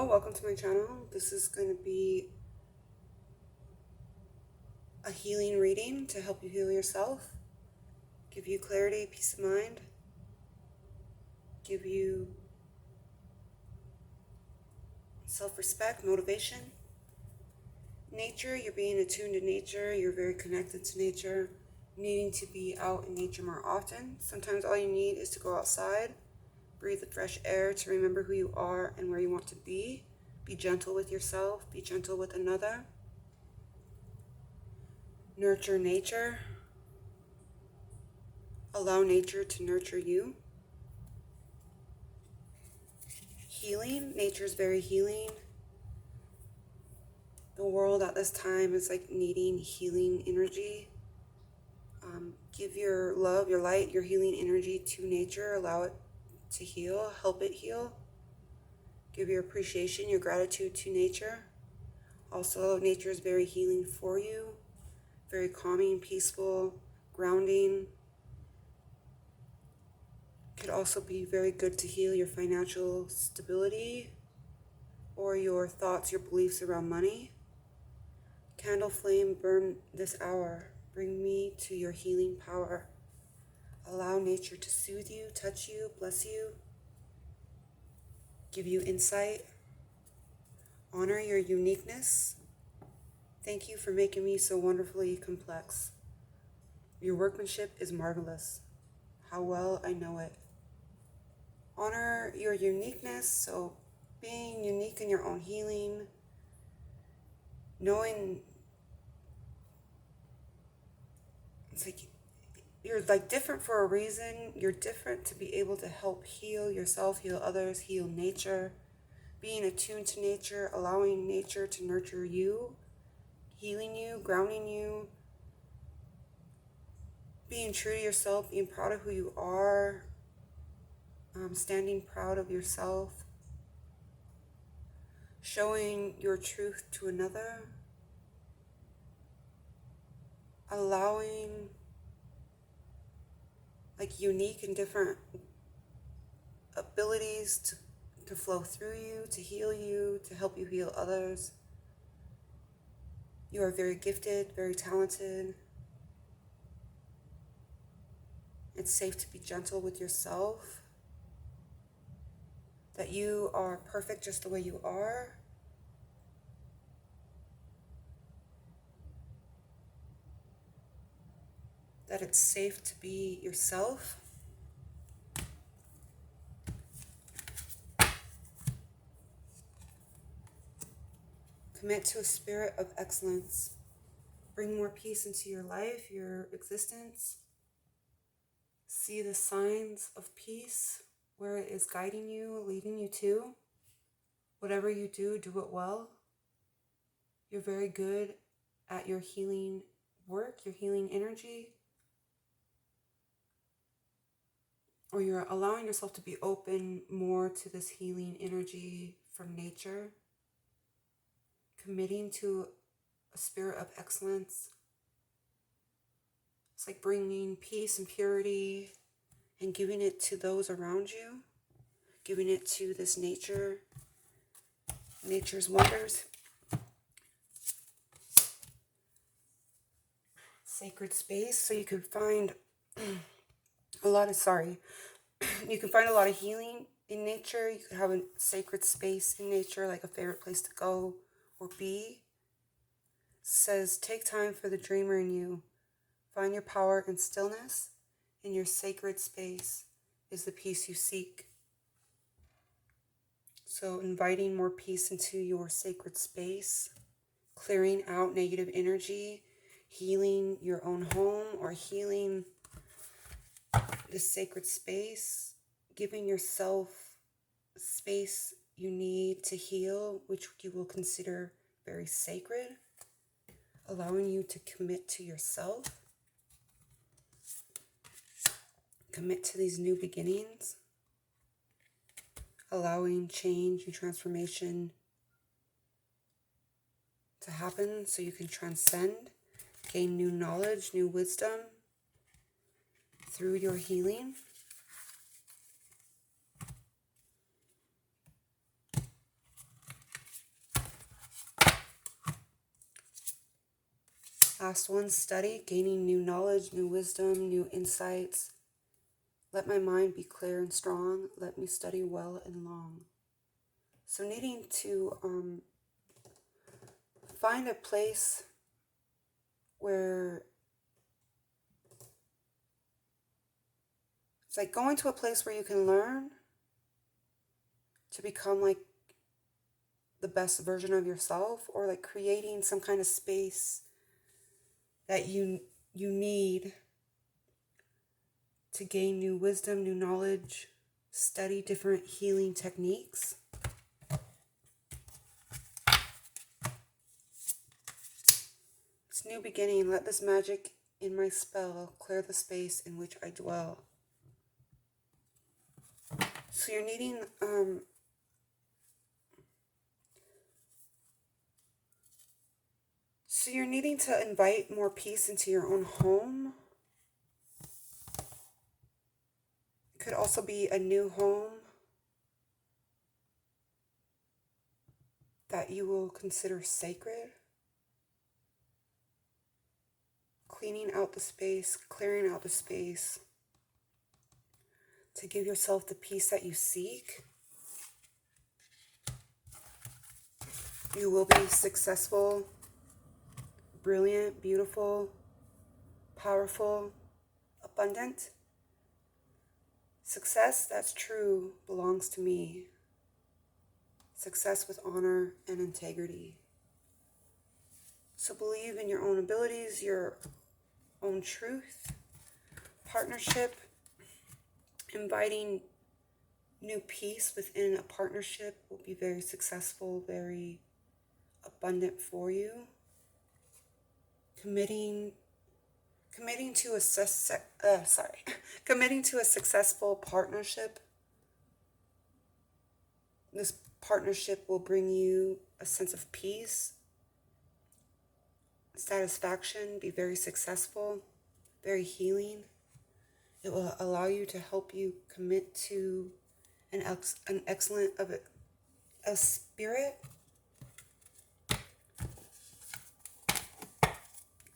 Hello, welcome to my channel. This is going to be a healing reading to help you heal yourself, give you clarity, peace of mind, give you self-respect, motivation. Nature, you're being attuned to nature, you're very connected to nature, needing to be out in nature more often. Sometimes all you need is to go outside, breathe the fresh air to remember who you are and where you want to be. Be gentle with yourself, be gentle with another. Nurture nature. Allow nature to nurture you. Healing. Nature is very healing. The world at this time is like needing healing energy. Give your love, your light, your healing energy to nature. Allow it to heal. Help it heal. Give your appreciation, your gratitude to nature. Also, nature is very healing for you. Very calming, peaceful, grounding. Could also be very good to heal your financial stability or your thoughts, your beliefs around money. Candle flame, burn this hour. Bring me to your healing power. Allow nature to soothe you, touch you, bless you, give you insight. Honor your uniqueness. Thank you for making me so wonderfully complex. Your workmanship is marvelous. How well I know it. Honor your uniqueness, so being unique in your own healing, knowing it's like you're like different for a reason. You're different to be able to help heal yourself, heal others, heal nature, being attuned to nature, allowing nature to nurture you, healing you, grounding you, being true to yourself, being proud of who you are, standing proud of yourself, showing your truth to another, allowing like unique and different abilities to flow through you, to heal you, to help you heal others. You are very gifted, very talented. It's safe to be gentle with yourself. That you are perfect just the way you are. That it's safe to be yourself. Commit to a spirit of excellence. Bring more peace into your life, your existence. See the signs of peace, where it is guiding you, leading you to. Whatever you do, do it well. You're very good at your healing work, your healing energy. Or you're allowing yourself to be open more to this healing energy from nature. Committing to a spirit of excellence. It's like bringing peace and purity and giving it to those around you. Giving it to this nature, nature's wonders. Sacred space, so you can find you can find a lot of healing in nature. You could have a sacred space in nature, like a favorite place to go or be. It says, take time for the dreamer in you. Find your power in stillness. In your sacred space is the peace you seek. So inviting more peace into your sacred space, clearing out negative energy, healing your own home or healing this sacred space, giving yourself space you need to heal, which you will consider very sacred, allowing you to commit to yourself, commit to these new beginnings, allowing change and transformation to happen so you can transcend, gain new knowledge, new wisdom through your healing. Last one, study, gaining new knowledge, new wisdom, new insights. Let my mind be clear and strong. Let me study well and long. So needing to find a place where it's like going to a place where you can learn to become like the best version of yourself, or like creating some kind of space that you need to gain new wisdom, new knowledge, study different healing techniques. It's new beginning. Let this magic in my spell clear the space in which I dwell. So you're needing to invite more peace into your own home. It could also be a new home that you will consider sacred. Cleaning out the space, clearing out the space to give yourself the peace that you seek. You will be successful, brilliant, beautiful, powerful, abundant. Success that's true belongs to me. Success with honor and integrity. So believe in your own abilities, your own truth. Partnership, inviting new peace within a partnership will be very successful, very abundant for you. Committing to a successful partnership. This partnership will bring you a sense of peace, satisfaction, be very successful, very healing. It will allow you to help you commit to an excellent of a spirit.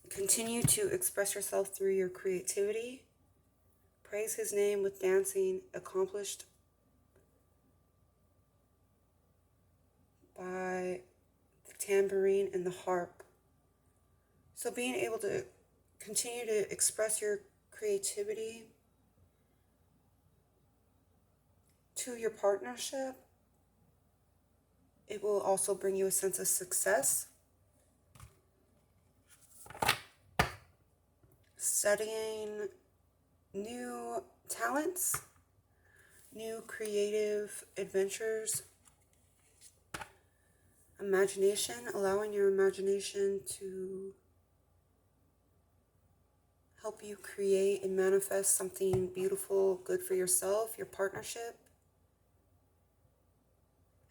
Continue to express yourself through your creativity. Praise his name with dancing, accomplished by the tambourine and the harp. So being able to continue to express your creativity to your partnership, it will also bring you a sense of success. Studying new talents, new creative adventures, imagination, allowing your imagination to help you create and manifest something beautiful, good for yourself, your partnership.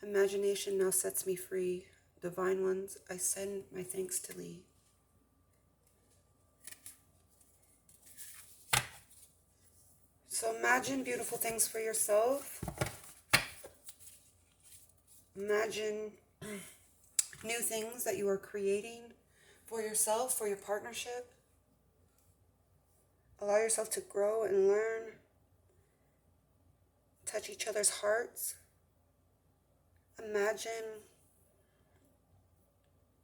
Imagination now sets me free. Divine ones, I send my thanks to thee. So imagine beautiful things for yourself. Imagine new things that you are creating for yourself, for your partnership. Allow yourself to grow and learn. Touch each other's hearts. Imagine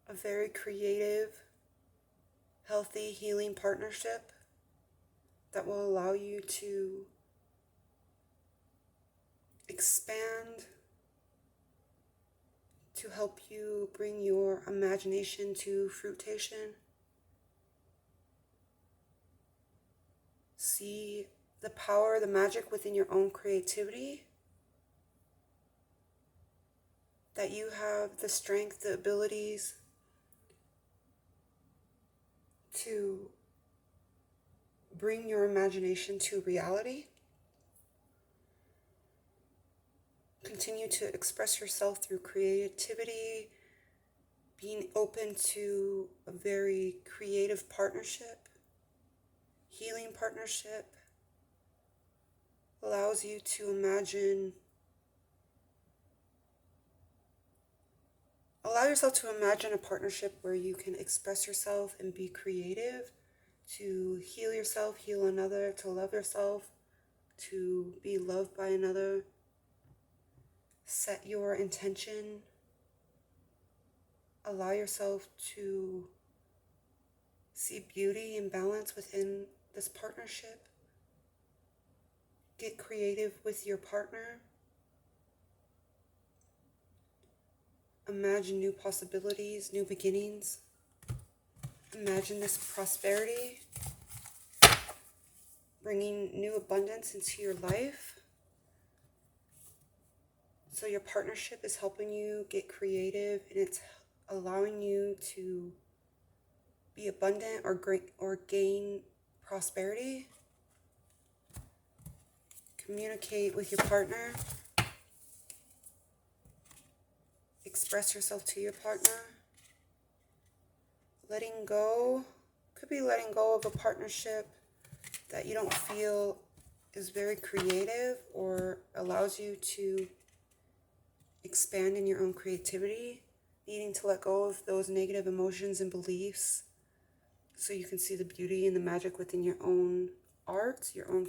a very creative, healthy, healing partnership that will allow you to expand, to help you bring your imagination to fruition. See the power, the magic within your own creativity. That you have the strength, the abilities to bring your imagination to reality. Continue to express yourself through creativity, being open to a very creative partnership, healing partnership, allows you to imagine Allow yourself to imagine a partnership where you can express yourself and be creative, to heal yourself, heal another, to love yourself, to be loved by another. Set your intention. Allow yourself to see beauty and balance within this partnership. Get creative with your partner. Imagine new possibilities, new beginnings. Imagine this prosperity, bringing new abundance into your life. So your partnership is helping you get creative, and it's allowing you to be abundant or gain prosperity. Communicate with your partner. Express yourself to your partner. Letting go could be letting go of a partnership that you don't feel is very creative or allows you to expand in your own creativity. Needing to let go of those negative emotions and beliefs so you can see the beauty and the magic within your own art, your own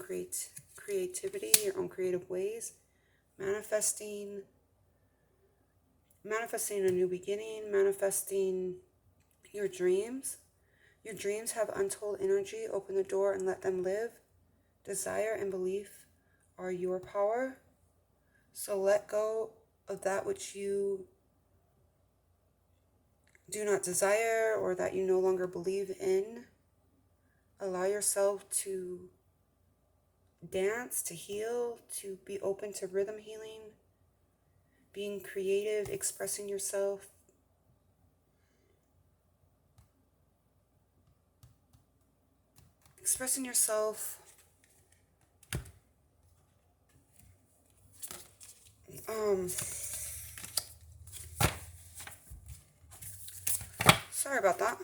creativity, your own creative ways. Manifesting a new beginning, manifesting your dreams. Your dreams have untold energy. Open the door and let them live. Desire and belief are your power. So let go of that which you do not desire or that you no longer believe in. Allow yourself to dance, to heal, to be open to rhythm healing, being creative, expressing yourself. Expressing yourself. Sorry about that.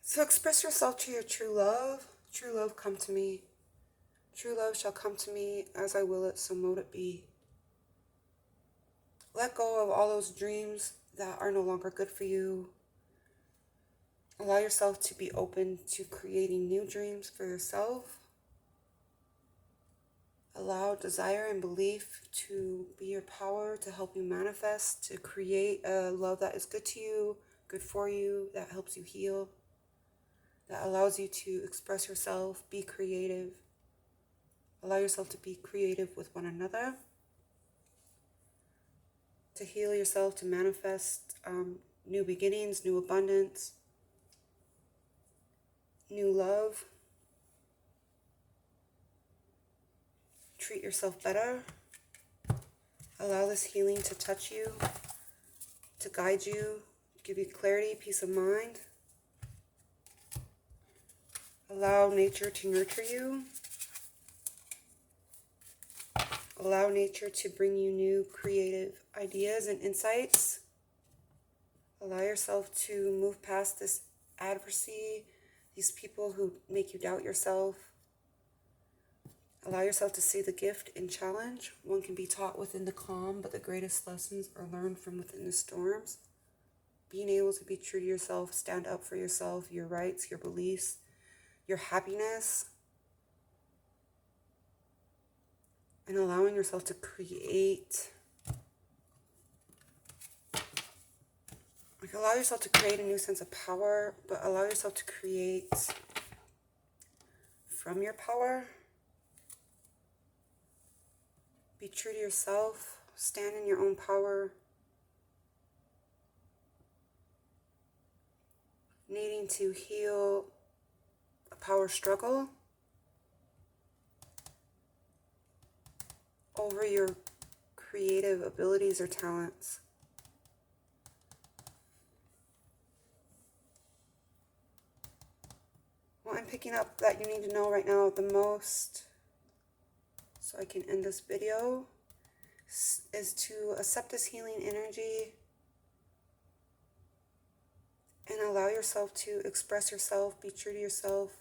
So express yourself to your true love. True love, come to me. True love shall come to me as I will it, so mote it be. Let go of all those dreams that are no longer good for you. Allow yourself to be open to creating new dreams for yourself. Allow desire and belief to be your power to help you manifest, to create a love that is good to you, good for you, that helps you heal, that allows you to express yourself, be creative. Allow yourself to be creative with one another, to heal yourself, to manifest new beginnings, new abundance, new love. Treat yourself better. Allow this healing to touch you, to guide you, give you clarity, peace of mind. Allow nature to nurture you. Allow nature to bring you new creative ideas and insights. Allow yourself to move past this adversity, these people who make you doubt yourself. Allow yourself to see the gift in challenge. One can be taught within the calm, but the greatest lessons are learned from within the storms. Being able to be true to yourself, stand up for yourself, your rights, your beliefs, your happiness, and allowing yourself to create. Allow yourself to create a new sense of power, but allow yourself to create from your power. Be true to yourself. Stand in your own power. Needing to heal a power struggle over your creative abilities or talents. What I'm picking up that you need to know right now the most, so I can end this video, is to accept this healing energy and allow yourself to express yourself, be true to yourself,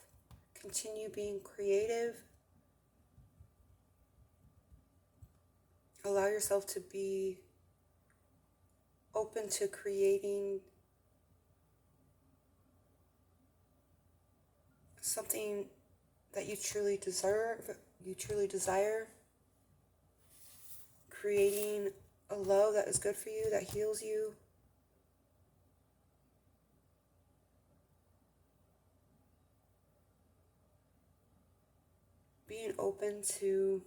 continue being creative, Allow yourself to be open to creating something that you truly deserve, you truly desire. Creating a love that is good for you, that heals you. Being open to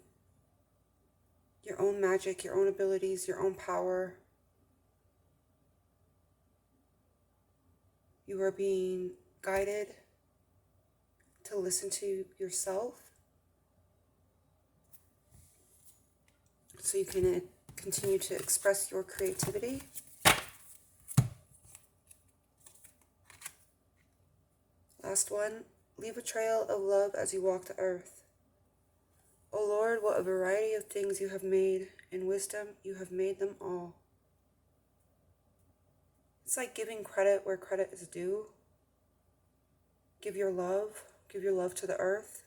your own magic, your own abilities, your own power. You are being guided to listen to yourself so you can continue to express your creativity. Last one, leave a trail of love as you walk the earth. O Lord, what a variety of things you have made. In wisdom you have made them all. It's like giving credit where credit is due. Give your love to the earth.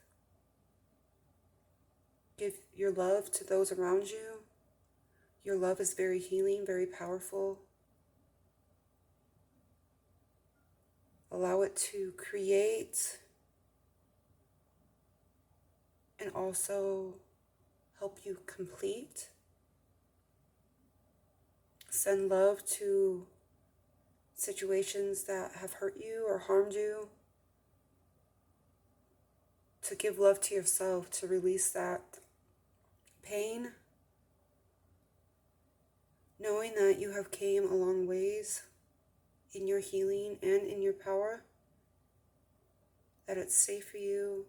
Give your love to those around you. Your love is very healing, very powerful. Allow it to create and also help you complete. Send love to situations that have hurt you or harmed you. To give love to yourself, to release that pain. Knowing that you have came a long ways in your healing and in your power. That it's safe for you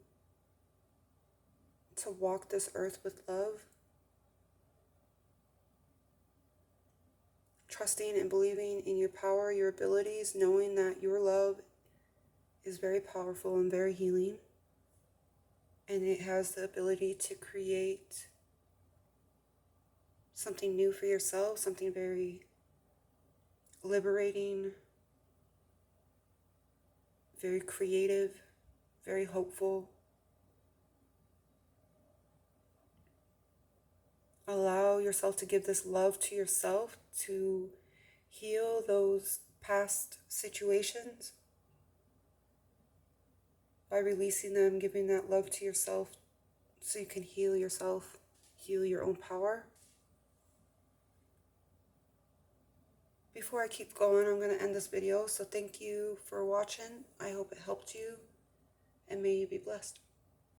to walk this earth with love. Trusting and believing in your power, your abilities, knowing that your love is very powerful and very healing. And it has the ability to create something new for yourself, something very liberating, very creative, very hopeful. Allow yourself to give this love to yourself to heal those past situations by releasing them, giving that love to yourself so you can heal yourself, heal your own power. Before I keep going, I'm going to end this video, so thank you for watching. I hope it helped you, and may you be blessed.